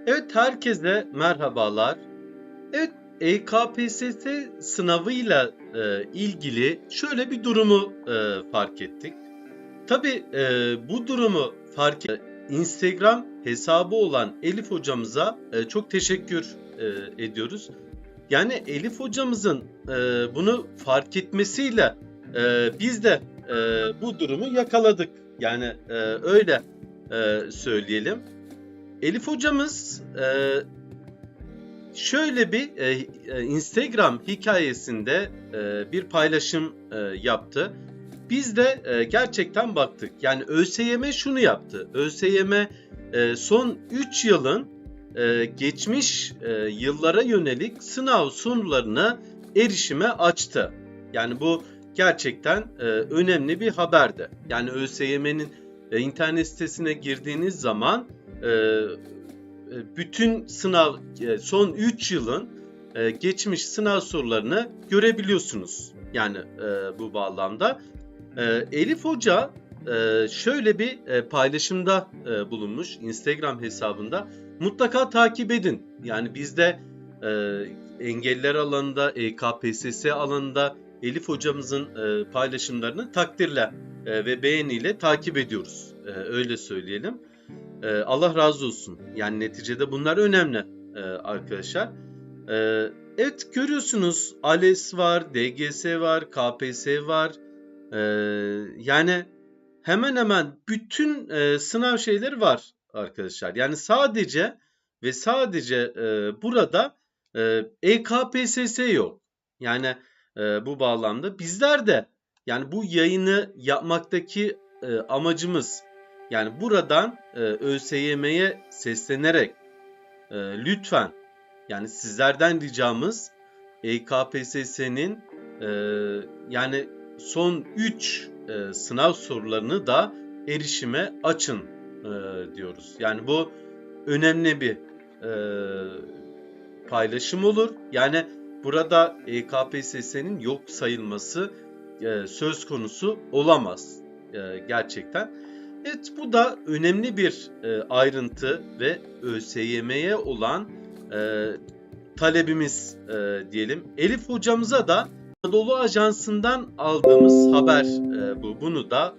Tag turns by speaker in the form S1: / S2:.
S1: Evet, herkese merhabalar. Evet, EKPSS sınavıyla ilgili şöyle bir durumu fark ettik. Tabii bu durumu Instagram hesabı olan Elif hocamıza çok teşekkür ediyoruz. Yani Elif hocamızın bunu fark etmesiyle biz de bu durumu yakaladık. Yani öyle söyleyelim. Elif hocamız şöyle bir Instagram hikayesinde bir paylaşım yaptı. Biz de gerçekten baktık. Yani ÖSYM şunu yaptı. ÖSYM son 3 yılın geçmiş yıllara yönelik sınav sorularına erişime açtı. Yani bu gerçekten önemli bir haberdi. Yani ÖSYM'nin internet sitesine girdiğiniz zaman bütün sınav son 3 yılın geçmiş sınav sorularını görebiliyorsunuz. Yani bu bağlamda. Elif Hoca şöyle bir paylaşımda bulunmuş Instagram hesabında. Mutlaka takip edin. Yani biz de engelliler alanında, EKPSS alanında Elif hocamızın paylaşımlarını takdirle ve beğeniyle takip ediyoruz. Öyle söyleyelim. Allah razı olsun. Yani neticede bunlar önemli arkadaşlar. Evet, görüyorsunuz ALES var, DGS var, KPSS var. Yani hemen hemen bütün sınav şeyleri var arkadaşlar. Yani sadece ve sadece burada EKPSS yok. Yani bu bağlamda bizler de yani bu yayını yapmaktaki amacımız yani buradan ÖSYM'ye seslenerek lütfen yani sizlerden ricamız EKPSS'nin yani son 3 sınav sorularını da erişime açın diyoruz. Yani bu önemli bir e, paylaşım olur. Yani burada EKPSS'nin yok sayılması söz konusu olamaz gerçekten. Evet, bu da önemli bir ayrıntı ve ÖSYM'ye olan talebimiz diyelim. Elif hocamıza da Anadolu Ajansı'ndan aldığımız haber bu. Bunu da